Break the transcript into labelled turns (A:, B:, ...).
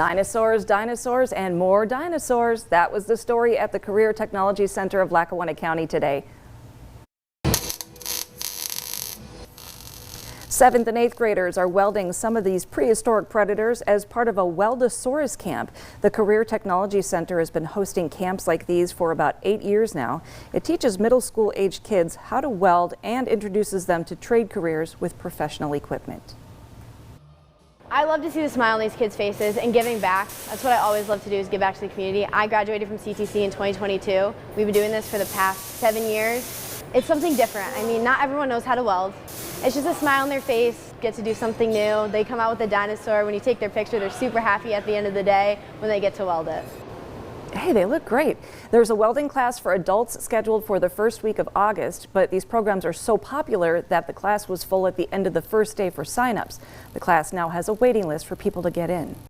A: Dinosaurs, dinosaurs, and more dinosaurs. That was the story at the Career Technology Center of Lackawanna County today. 7th and 8th graders are welding some of these prehistoric predators as part of a Weld-A-Saurus Camp. The Career Technology Center has been hosting camps like these for about 8 years now. It teaches middle school age kids how to weld and introduces them to trade careers with professional equipment.
B: I love to see the smile on these kids' faces and giving back. That's what I always love to do, is give back to the community. I graduated from CTC in 2022. We've been doing this for the past 7 years. It's something different. I mean, not everyone knows how to weld. It's just a smile on their face, get to do something new. They come out with a dinosaur. When you take their picture, they're super happy at the end of the day when they get to weld it.
A: Hey, they look great. There's a welding class for adults scheduled for the first week of August, but these programs are so popular that the class was full at the end of the first day for signups. The class now has a waiting list for people to get in.